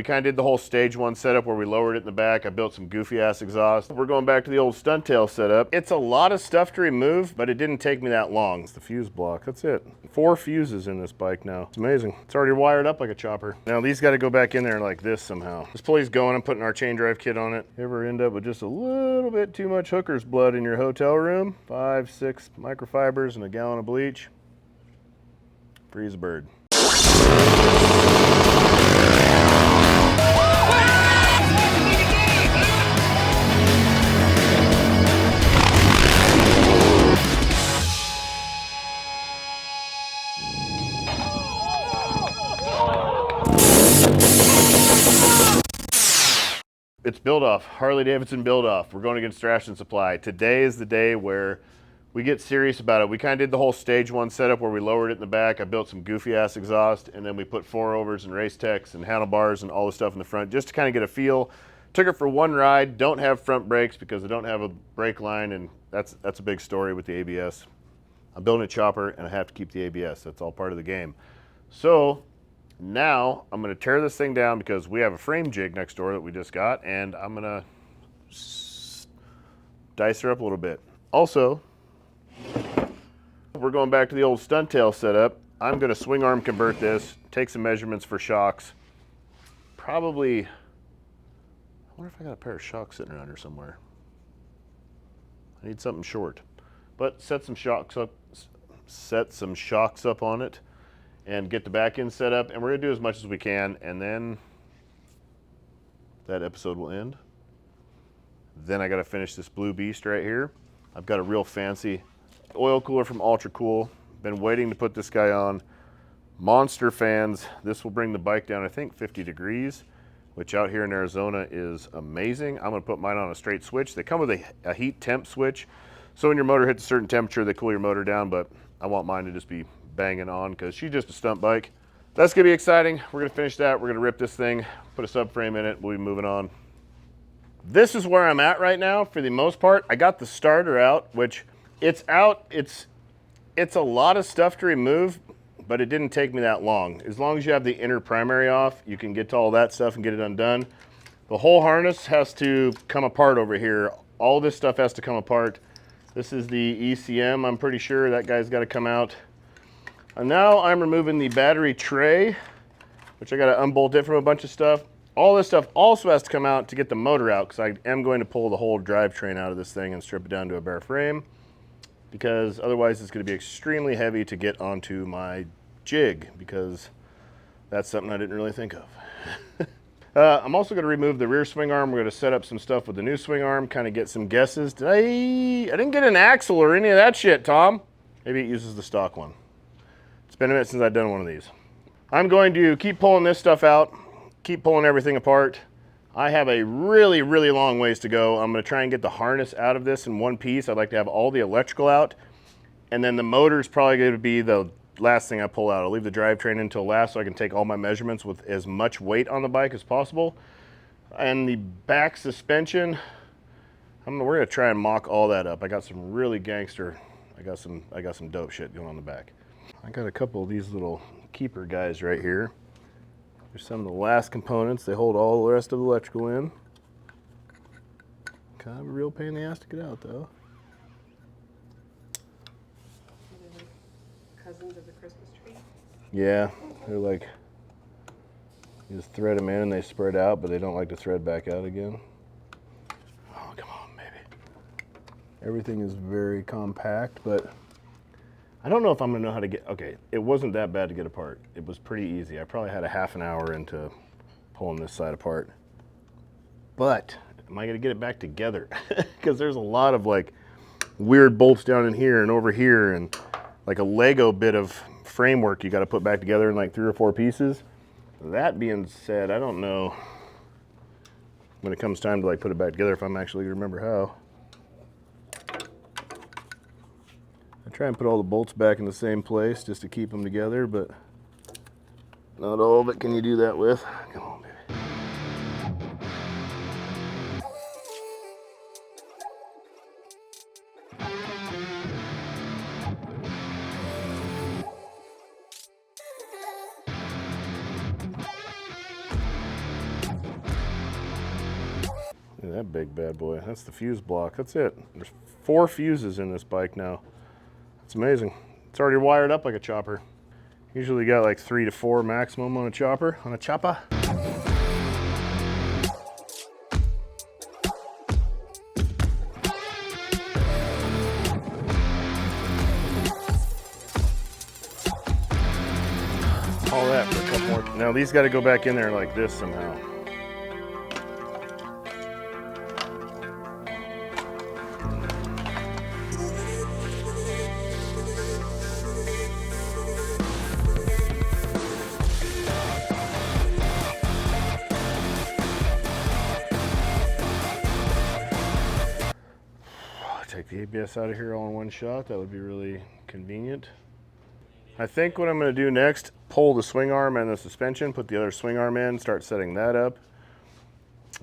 We kind of did the whole stage one setup where we lowered it in the back. I built some goofy ass exhaust. We're going back to the old stunt tail setup. It's a lot of stuff to remove, but it didn't take me that long. It's the fuse block, that's it. 4 fuses in this bike now. It's amazing. It's already wired up like a chopper. Now these got to go back in there like this somehow. This pulley's going, I'm putting our chain drive kit on it. You ever end up with just a little bit too much hooker's blood in your hotel room? 5, 6 microfibers and a gallon of bleach. Freeze a bird. It's Build Off, Harley Davidson Build Off. We're going against Thrashin Supply. Today is the day where we get serious about it. We kind of did the whole stage one setup where we lowered it in the back. I built some goofy ass exhaust, and then we put 4-overs and race techs and handlebars and all the stuff in the front just to kind of get a feel. Took it for one ride. Don't have front brakes because I don't have a brake line, and that's a big story with the ABS. I'm building a chopper and I have to keep the ABS. That's all part of the game. So now I'm going to tear this thing down because we have a frame jig next door that we just got, and I'm going to dice her up a little bit. Also, we're going back to the old stunt tail setup. I'm going to swing arm convert this, take some measurements for shocks. Probably, I wonder if I got a pair of shocks sitting around here somewhere. I need something short, but set some shocks up on it and get the back end set up, and we're gonna do as much as we can, and then that episode will end. Then I gotta finish this blue beast right here. I've got a real fancy oil cooler from Ultra Cool. Been waiting to put this guy on. Monster fans. This will bring the bike down, I think, 50 degrees, which out here in Arizona is amazing. I'm gonna put mine on a straight switch. They come with a heat temp switch, so when your motor hits a certain temperature, they cool your motor down, but I want mine to just be banging on because she's just a stunt bike. That's gonna be exciting. We're gonna finish that. We're gonna rip this thing, put a subframe in it. We'll be moving on. This is where I'm at right now for the most part. I got the starter out, which it's out. It's a lot of stuff to remove, but it didn't take me that long. As long as you have the inner primary off, you can get to all that stuff and get it undone. The whole harness has to come apart over here. All this stuff has to come apart. This is the ECM. I'm pretty sure that guy's got to come out. And now I'm removing the battery tray, which I got to unbolt it from a bunch of stuff. All this stuff also has to come out to get the motor out, because I am going to pull the whole drivetrain out of this thing and strip it down to a bare frame, because otherwise it's going to be extremely heavy to get onto my jig, because that's something I didn't really think of. I'm also going to remove the rear swing arm. We're going to set up some stuff with the new swing arm, kind of get some guesses. I didn't get an axle or any of that shit, Tom. Maybe it uses the stock one. It's been a minute since I've done one of these. I'm going to keep pulling this stuff out, keep pulling everything apart. I have a really, really long ways to go. I'm going to try and get the harness out of this in one piece. I'd like to have all the electrical out, and then the motor's probably going to be the last thing I pull out. I'll leave the drivetrain until last so I can take all my measurements with as much weight on the bike as possible. And the back suspension, we're going to try and mock all that up. I got some really gangster, I got some dope shit going on the back. I got a couple of these little keeper guys right here. There's some of the last components. They hold all the rest of the electrical in. Kind of a real pain in the ass to get out, though. Are they like cousins of the Christmas tree? Yeah, they're like, you just thread them in and they spread out, but they don't like to thread back out again. Oh, come on, baby. Everything is very compact, but I don't know if I'm gonna know how to get, okay, it wasn't that bad to get apart. It was pretty easy. I probably had a half an hour into pulling this side apart. But am I gonna get it back together? Because there's a lot of like weird bolts down in here and over here, and like a Lego bit of framework you gotta put back together in like 3 or 4 pieces. That being said, I don't know when it comes time to like put it back together if I'm actually gonna remember how. Try and put all the bolts back in the same place just to keep them together, but not all of it can you do that with. Come on, baby. Look at that big bad boy. That's the fuse block. That's it. There's 4 fuses in this bike now. That's amazing. It's already wired up like a chopper. Usually got like 3 to 4 maximum on a chopper, All that for a couple more. Now these got to go back in there like this somehow. Take the ABS out of here all in one shot. That would be really convenient. I think what I'm going to do next, pull the swing arm and the suspension, put the other swing arm in, start setting that up.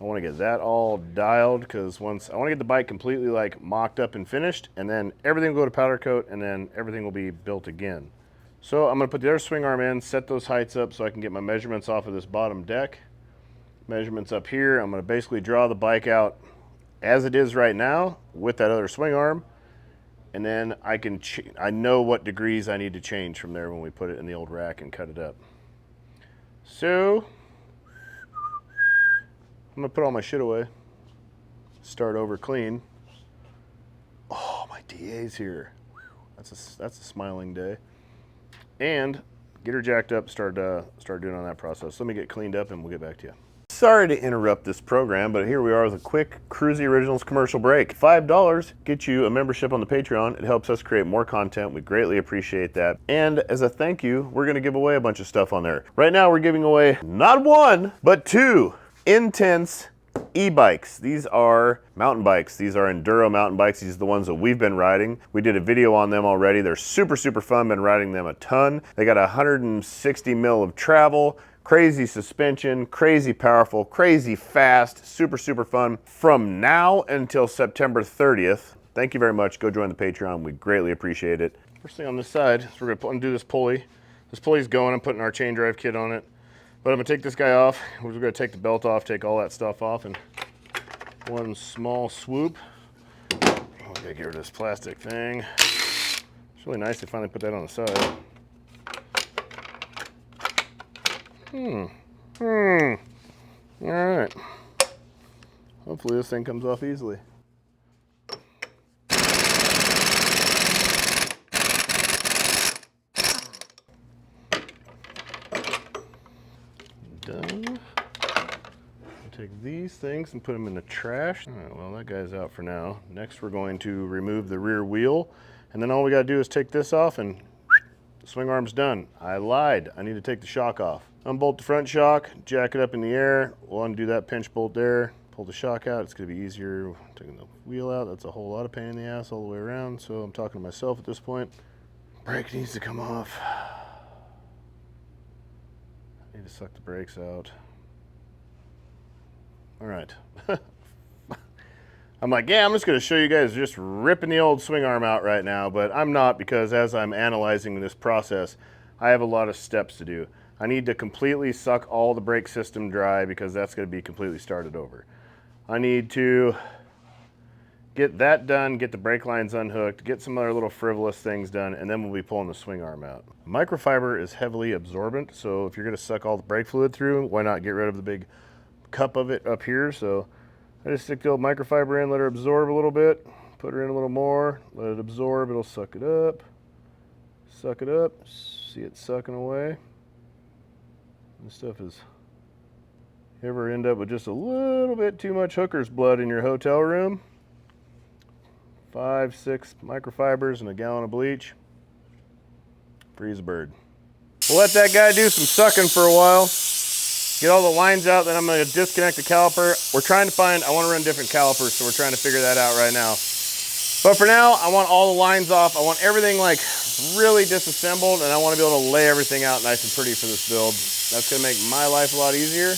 I want to get that all dialed because once I want to get the bike completely like mocked up and finished, and then everything will go to powder coat and then everything will be built again. So I'm going to put the other swing arm in, set those heights up so I can get my measurements off of this bottom deck. Measurements up here. I'm going to basically draw the bike out as it is right now with that other swing arm, and then I know what degrees I need to change from there when we put it in the old rack and cut it up. So I'm gonna put all my shit away, start over clean. Oh, my DA's here. That's a smiling day. And get her jacked up, start doing on that process. Let me get cleaned up and we'll get back to you. Sorry to interrupt this program, but here we are with a quick Kruesi Originals commercial break. $5 gets you a membership on the Patreon. It helps us create more content. We greatly appreciate that. And as a thank you, we're gonna give away a bunch of stuff on there. Right now, we're giving away not 1, but 2 intense e-bikes. These are mountain bikes. These are enduro mountain bikes. These are the ones that we've been riding. We did a video on them already. They're super, super fun. Been riding them a ton. They got 160 mil of travel. Crazy suspension, crazy powerful, crazy fast, super, super fun from now until September 30th. Thank you very much. Go join the Patreon. We greatly appreciate it. First thing on this side is we're going to undo this pulley. This pulley's going. I'm putting our chain drive kit on it. But I'm going to take this guy off. We're going to take the belt off, take all that stuff off in one small swoop. I'm going to get rid of this plastic thing. It's really nice to finally put that on the side. All right. Hopefully this thing comes off easily. Done. Take these things and put them in the trash. All right, well, that guy's out for now. Next, we're going to remove the rear wheel, and then all we gotta do is take this off and the swing arm's done. I lied. I need to take the shock off. Unbolt the front shock, jack it up in the air. We'll undo that pinch bolt there, pull the shock out. It's gonna be easier taking the wheel out. That's a whole lot of pain in the ass all the way around, so I'm talking to myself at this point. Brake needs to come off. I need to suck the brakes out. All right. I'm like, yeah, I'm just gonna show you guys just ripping the old swing arm out right now, but I'm not, because as I'm analyzing this process, I have a lot of steps to do. I need to completely suck all the brake system dry because that's gonna be completely started over. I need to get that done, get the brake lines unhooked, get some other little frivolous things done, and then we'll be pulling the swing arm out. Microfiber is heavily absorbent, so if you're gonna suck all the brake fluid through, why not get rid of the big cup of it up here? So I just stick the old microfiber in, let her absorb a little bit, put her in a little more, let it absorb, it'll suck it up, see it sucking away. This stuff is, you ever end up with just a little bit too much hooker's blood in your hotel room? 5, 6 microfibers and a gallon of bleach. Freeze a bird. We'll let that guy do some sucking for a while. Get all the lines out, then I'm gonna disconnect the caliper. We're trying to find, I wanna run different calipers, so we're trying to figure that out right now. But for now, I want all the lines off. I want everything like really disassembled, and I wanna be able to lay everything out nice and pretty for this build. That's gonna make my life a lot easier.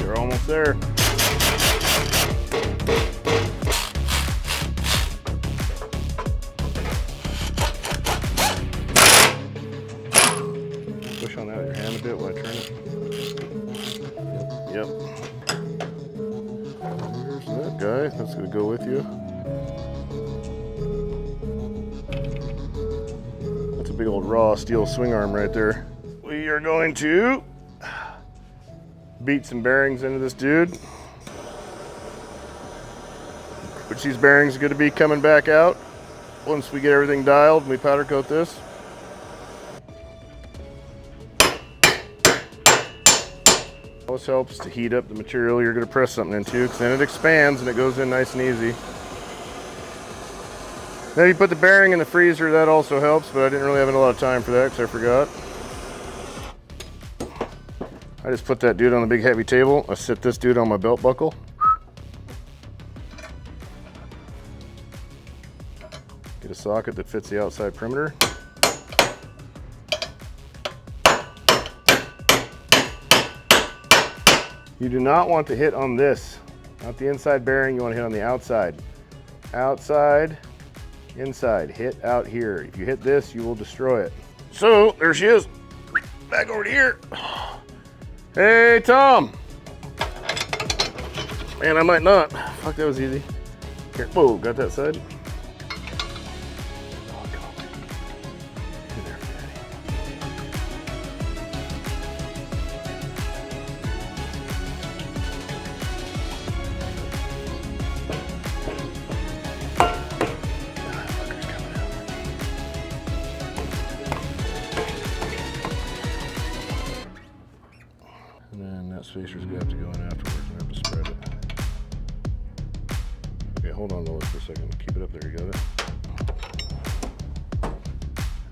We're almost there. guy. That's gonna go with you. That's a big old raw steel swing arm right there. We are going to beat some bearings into this dude. Which these bearings are gonna be coming back out once we get everything dialed and we powder coat this. Always helps to heat up the material you're going to press something into, because then it expands and it goes in nice and easy. Then you put the bearing in the freezer, that also helps, but I didn't really have a lot of time for that because I forgot. I just put that dude on the big heavy table. I sit this dude on my belt buckle. Get a socket that fits the outside perimeter. You do not want to hit on this, not the inside bearing, you want to hit on the outside. Outside, inside, hit out here. If you hit this, you will destroy it. So, there she is. Back over to here. Hey, Tom. Man, I might not. Fuck, that was easy. Here, whoa, got that side. Spacer's gonna have to go in afterwards. I'm gonna have to spread it. Okay, hold on to this for a second. Keep it up there, you got it?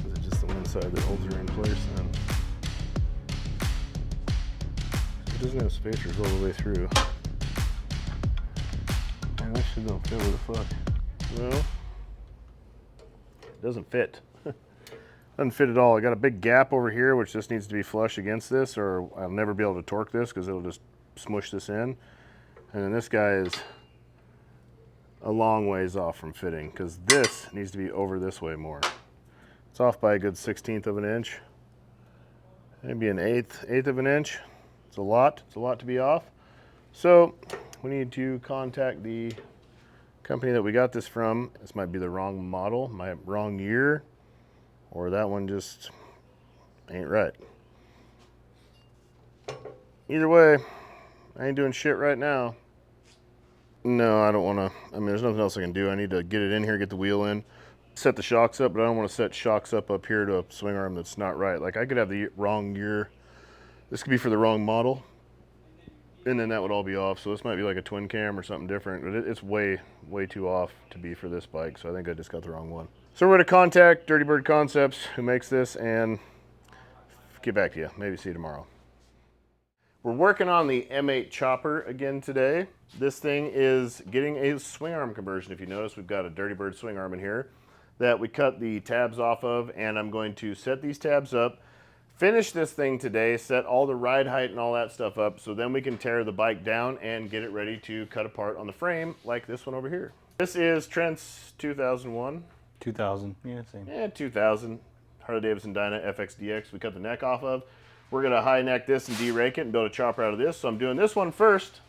Is it just the one side that holds her in place then? It doesn't have spacers all the way through. Man, that shit don't fit. Where the fuck? Well, it doesn't fit. Doesn't fit at all. I got a big gap over here, which just needs to be flush against this, or I'll never be able to torque this because it'll just smush this in. And then this guy is a long ways off from fitting because this needs to be over this way more. It's off by a good 1/16 of an inch, maybe an eighth of an inch. It's a lot. It's a lot to be off. So we need to contact the company that we got this from. This might be the wrong model, my wrong year. Or that one just ain't right. Either way, I ain't doing shit right now. No, I don't want to. I mean, there's nothing else I can do. I need to get it in here, get the wheel in, set the shocks up, but I don't want to set shocks up here to a swing arm that's not right. Like, I could have the wrong year. This could be for the wrong model, and then that would all be off. So this might be like a twin cam or something different, but it's way too off to be for this bike. So I think I just got the wrong one. So we're going to contact Dirty Bird Concepts, who makes this, and get back to you. Maybe see you tomorrow. We're working on the M8 chopper again today. This thing is getting a swing arm conversion. If you notice, we've got a Dirty Bird swing arm in here that we cut the tabs off of, and I'm going to set these tabs up, finish this thing today, set all the ride height and all that stuff up, so then we can tear the bike down and get it ready to cut apart on the frame like this one over here. This is Trent's 2001. 2000, yeah, same. Yeah, 2000 Harley Davidson Dyna FXDX. We cut the neck off of. We're gonna high neck this and de-rake it and build a chopper out of this. So I'm doing this one first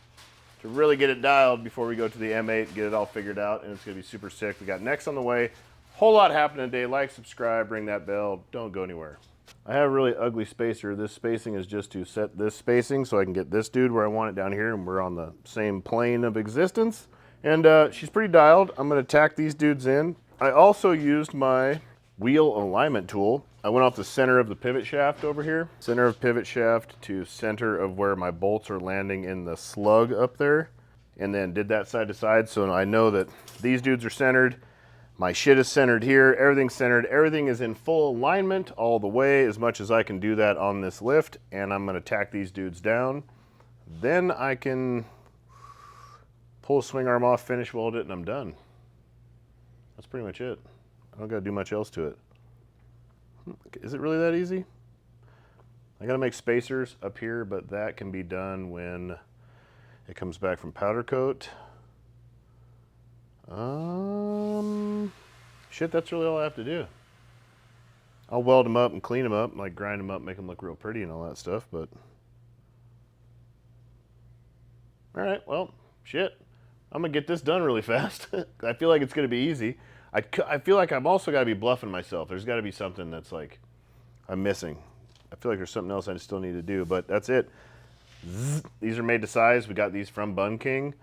to really get it dialed before we go to the M8, get it all figured out, and it's gonna be super sick. We got necks on the way. Whole lot happening today. Like, subscribe, ring that bell. Don't go anywhere. I have a really ugly spacer. This spacing is just to set this spacing so I can get this dude where I want it down here, and we're on the same plane of existence. And she's pretty dialed. I'm gonna tack these dudes in. I also used my wheel alignment tool. I went off the center of the pivot shaft over here. Center of pivot shaft to center of where my bolts are landing in the slug up there. And then did that side to side. So I know that these dudes are centered. My shit is centered here. Everything's centered. Everything is in full alignment all the way, as much as I can do that on this lift. And I'm gonna tack these dudes down. Then I can pull a swing arm off, finish weld it, and I'm done. That's pretty much it. I don't gotta do much else to it. Is it really that easy? I gotta make spacers up here, but that can be done when it comes back from powder coat. Shit, that's really all I have to do. I'll weld them up and clean them up, like grind them up, make them look real pretty and all that stuff, but. All right, well, shit. I'm gonna get this done really fast. I feel like it's gonna be easy. I feel like I've also gotta be bluffing myself. There's gotta be something that's like, I'm missing. I feel like there's something else I still need to do, but that's it. Zzz. These are made to size. We got these from Bun King.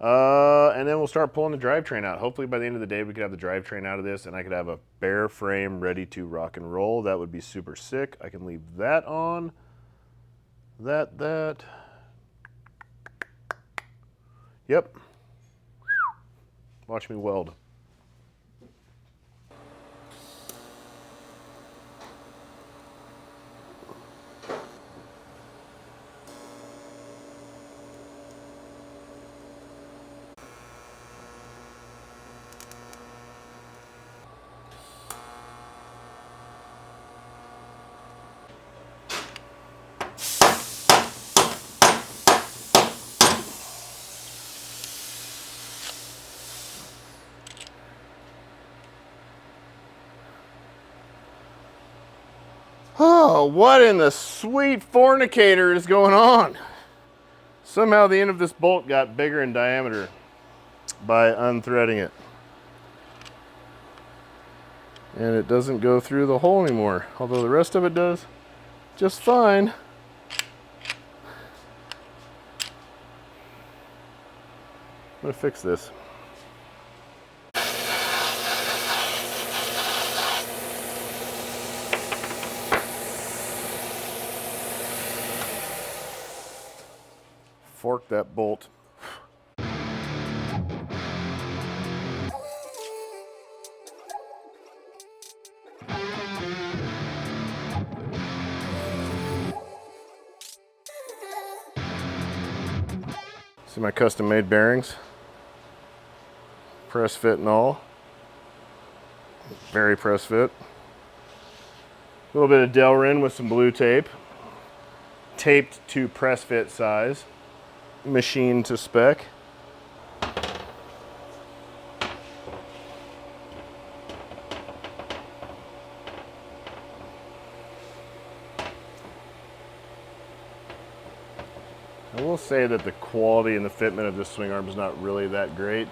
And then we'll start pulling the drivetrain out. Hopefully by the end of the day, we could have the drivetrain out of this and I could have a bare frame ready to rock and roll. That would be super sick. I can leave that on. That. Yep. Watch me weld. Oh, what in the sweet fornicator is going on? Somehow the end of this bolt got bigger in diameter by unthreading it. And it doesn't go through the hole anymore, although the rest of it does just fine. I'm gonna fix this. Fork that bolt. See my custom made bearings? Press fit and all. Very press fit. A little bit of Delrin with some blue tape. Taped to press fit size. Machine to spec. I will say that the quality and the fitment of this swing arm is not really that great.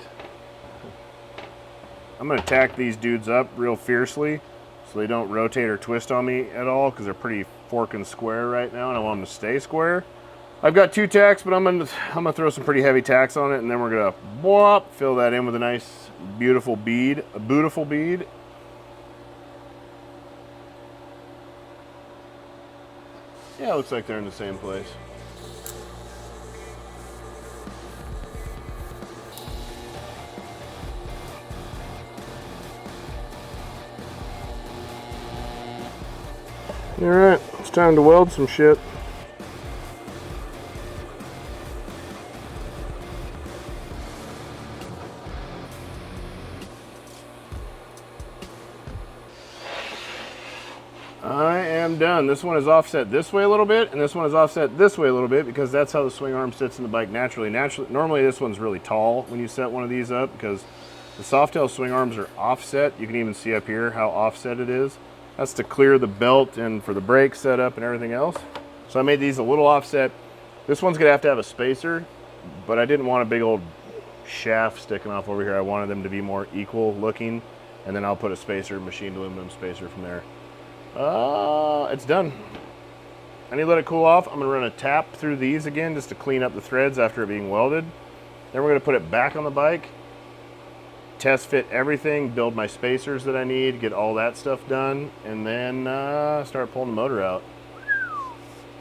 I'm going to tack these dudes up real fiercely so they don't rotate or twist on me at all because they're pretty forking square right now and I want them to stay square. I've got 2 tacks, but I'm gonna throw some pretty heavy tacks on it, and then we're gonna whoop, fill that in with a nice, beautiful bead, a beautiful bead. Yeah, it looks like they're in the same place. All right, it's time to weld some shit. I am done. This one is offset this way a little bit, and this one is offset this way a little bit because that's how the swing arm sits in the bike naturally. Normally this one's really tall when you set one of these up because the Softail swing arms are offset. You can even see up here how offset it is. That's to clear the belt and for the brake setup and everything else. So I made these a little offset. This one's gonna have to have a spacer, but I didn't want a big old shaft sticking off over here. I wanted them to be more equal looking, and then I'll put a spacer, machined aluminum spacer from there. It's done. I need to let it cool off. I'm gonna run a tap through these again just to clean up the threads after it being welded. Then we're gonna put it back on the bike, test fit everything, build my spacers that I need, get all that stuff done, and then start pulling the motor out.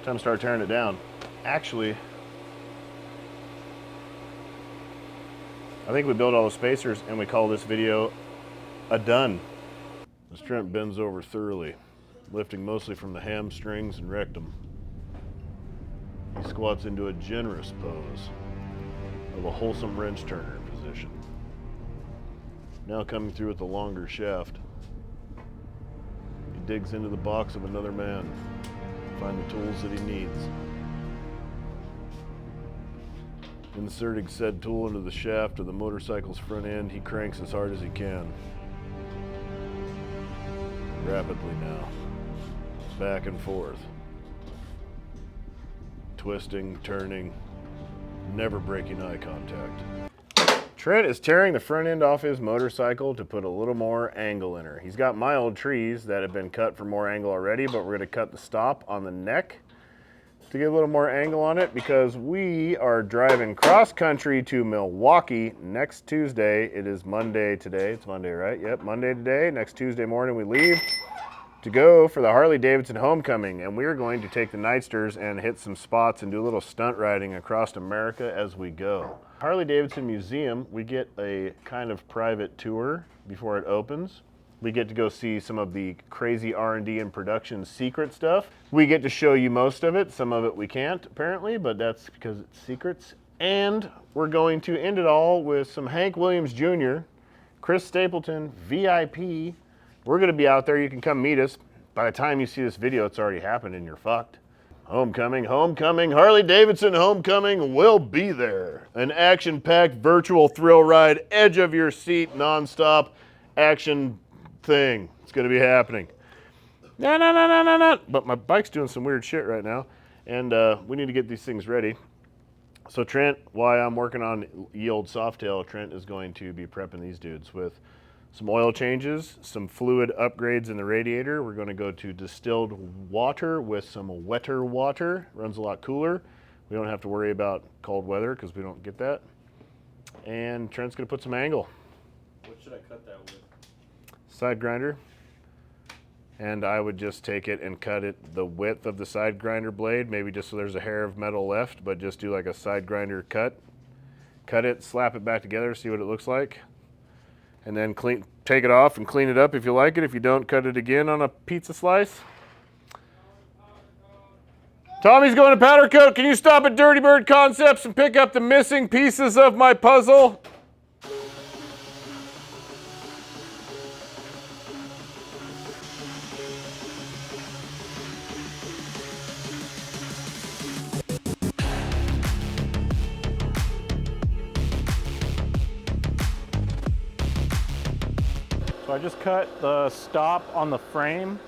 Time to start tearing it down. Actually, I think we built all the spacers and we call this video a done. This Trent bends over thoroughly, lifting mostly from the hamstrings and rectum. He squats into a generous pose of a wholesome wrench turner position. Now coming through with the longer shaft, he digs into the box of another man to find the tools that he needs. Inserting said tool into the shaft of the motorcycle's front end, he cranks as hard as he can. Rapidly now, back and forth, twisting, turning, never breaking eye contact. Trent is tearing the front end off his motorcycle to put a little more angle in her. He's got my old trees that have been cut for more angle already, but we're gonna cut the stop on the neck to get a little more angle on it because we are driving cross country to Milwaukee next Tuesday. It is Monday today. It's Monday, right? Yep, Monday today. Next Tuesday morning we leave to go for the Harley Davidson homecoming, and we are going to take the Nightsters and hit some spots and do a little stunt riding across America as we go. Harley Davidson Museum, we get a kind of private tour before it opens. We get to go see some of the crazy R&D and production secret stuff. We get to show you most of it. Some of it we can't, apparently, but that's because it's secrets. And we're going to end it all with some Hank Williams Jr., Chris Stapleton, VIP. We're gonna be out there. You can come meet us. By the time you see this video, it's already happened and you're fucked. Homecoming, homecoming, Harley Davidson homecoming will be there. An action-packed virtual thrill ride, edge of your seat, nonstop action thing. It's gonna be happening. No. But my bike's doing some weird shit right now, and we need to get these things ready. So Trent, while I'm working on ye old Softail, Trent is going to be prepping these dudes with some oil changes, some fluid upgrades in the radiator. We're going to go to distilled water with some wetter water. Runs a lot cooler. We don't have to worry about cold weather because we don't get that. And Trent's going to put some angle. What should I cut that with? Side grinder. And I would just take it and cut it the width of the side grinder blade, maybe just so there's a hair of metal left, but just do like a side grinder cut. Cut it, slap it back together, see what it looks like. And then take it off and clean it up if you like it. If you don't, cut it again on a pizza slice. Tommy's going to Powder Coat. Can you stop at Dirty Bird Concepts and pick up the missing pieces of my puzzle? So I just cut the stop on the frame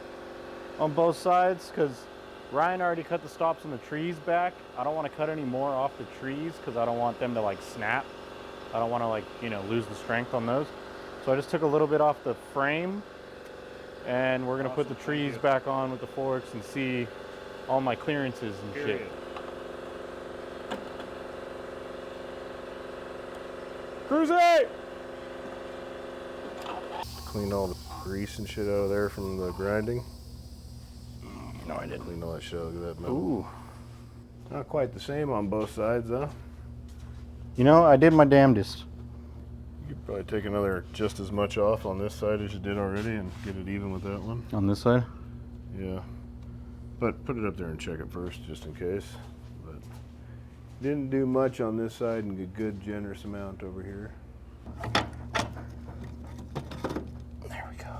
on both sides because Ryan already cut the stops on the trees back. I don't want to cut any more off the trees because I don't want them to like snap. I don't want to like, you know, lose the strength on those. So I just took a little bit off the frame and we're going to put the trees back on with the forks and see all my clearances and shit. Kruesi! Clean all the grease and shit out of there from the grinding. No, I didn't. Clean all that shit out of that metal. Ooh. Not quite the same on both sides, though. You know, I did my damnedest. You could probably take another just as much off on this side as you did already and get it even with that one. On this side? Yeah. But put it up there and check it first, just in case. But didn't do much on this side and a good generous amount over here. There we go.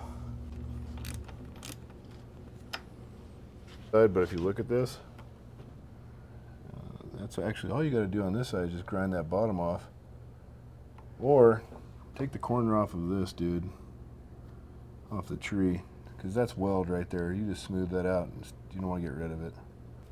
But if you look at this, that's actually all you got to do on this side is just grind that bottom off. Or take the corner off of this, dude, off the tree, because that's weld right there. You just smooth that out. And you don't want to get rid of it.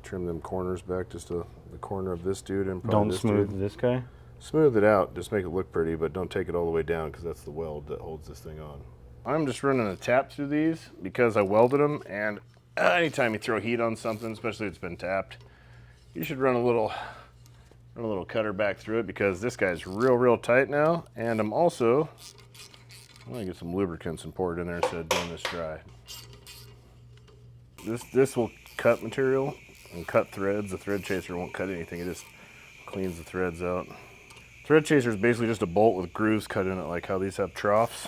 Trim them corners back just to the corner of this dude and probably Don't smooth this guy? Smooth it out, just make it look pretty, but don't take it all the way down because that's the weld that holds this thing on. I'm just running a tap through these because I welded them, and anytime you throw heat on something, especially if it's been tapped, you should run a little cutter back through it because this guy's real tight now, and I'm also going to get some lubricants and pour it in there instead of doing this dry. This will cut material and cut threads. The thread chaser won't cut anything, it just cleans the threads out. Thread chaser is basically just a bolt with grooves cut in it, like how these have troughs,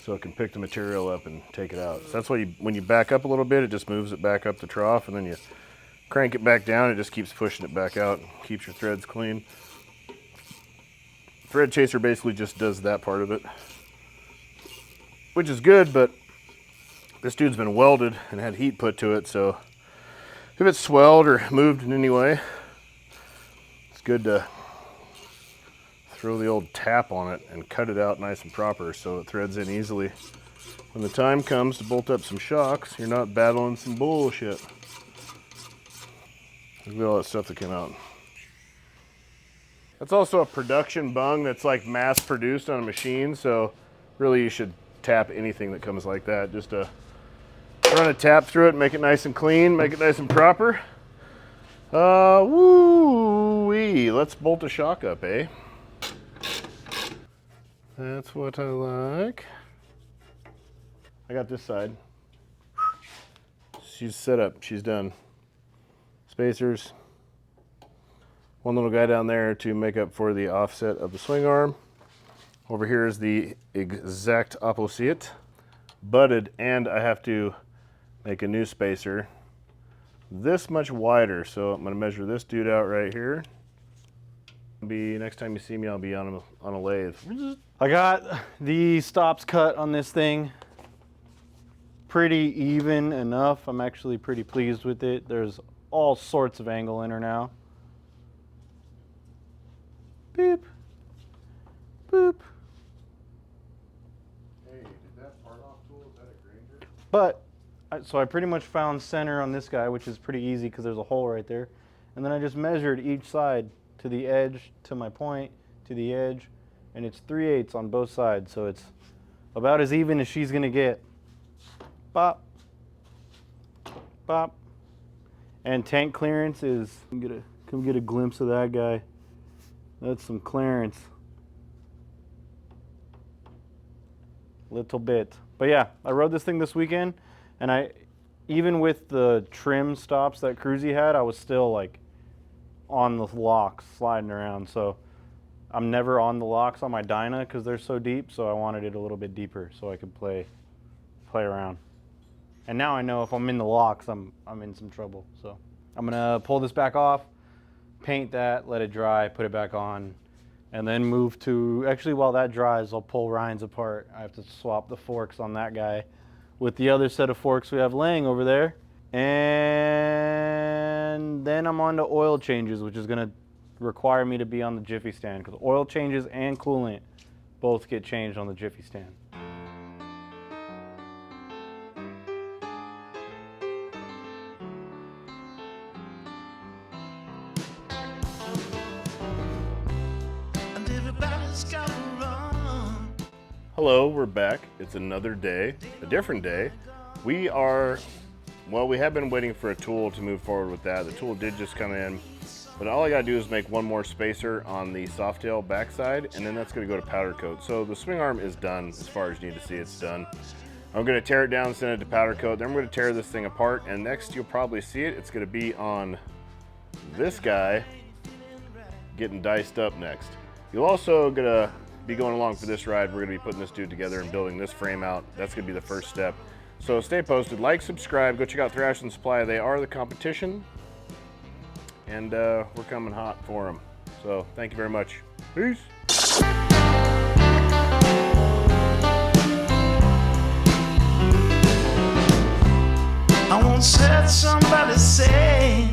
so it can pick the material up and take it out. So that's why when you back up a little bit, it just moves it back up the trough, and then you crank it back down, it just keeps pushing it back out, keeps your threads clean. Thread chaser basically just does that part of it, which is good, but this dude's been welded and had heat put to it, so if it's swelled or moved in any way, it's good to throw the old tap on it and cut it out nice and proper so it threads in easily. When the time comes to bolt up some shocks, you're not battling some bullshit. Look at all that stuff that came out. That's also a production bung that's like mass produced on a machine, so really you should tap anything that comes like that. Just to run a tap through it, make it nice and clean, make it nice and proper. Woo-wee. Let's bolt a shock up, eh? That's what I like. I got this side. She's set up, she's done. Spacers. One little guy down there to make up for the offset of the swing arm. Over here is the exact opposite. Butted, and I have to make a new spacer this much wider. So I'm gonna measure this dude out right here. Next time you see me, I'll be on a lathe. I got the stops cut on this thing pretty even enough. I'm actually pretty pleased with it. There's all sorts of angle in her now. Beep. Boop. Hey, did that part off tool, is that a granger? But, so I pretty much found center on this guy, which is pretty easy because there's a hole right there. And then I just measured each side to the edge, to my point, to the edge, and it's 3/8 on both sides, so it's about as even as she's gonna get. Bop. Bop. And tank clearance is, come get a glimpse of that guy. That's some clearance. Little bit. But yeah, I rode this thing this weekend, and even with the trim stops that Kruesi had, I was still like on the locks sliding around. So I'm never on the locks on my Dyna because they're so deep, so I wanted it a little bit deeper so I could play around. And now I know if I'm in the locks, I'm in some trouble. So I'm gonna pull this back off, paint that, let it dry, put it back on, and then move to, actually while that dries, I'll pull Ryan's apart. I have to swap the forks on that guy with the other set of forks we have laying over there. And then I'm on to oil changes, which is gonna require me to be on the Jiffy stand because oil changes and coolant both get changed on the Jiffy stand. Hello, we're back. It's another day, a different day. We have been waiting for a tool to move forward with that. The tool did just come in, but all I gotta do is make one more spacer on the Softail backside, and then that's gonna go to powder coat. So the swing arm is done as far as you need to see it's done. I'm gonna tear it down, send it to powder coat, then I'm gonna tear this thing apart, and next you'll probably see it. It's gonna be on this guy getting diced up next. You'll also gonna be going along for this ride. We're gonna be putting this dude together and building this frame out. That's gonna be the first step. So stay posted, like, subscribe, go check out Thrashin Supply. They are the competition, and we're coming hot for them. So thank you very much. Peace. I once heard somebody say,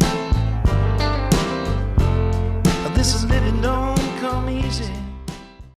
this is living don't come easy.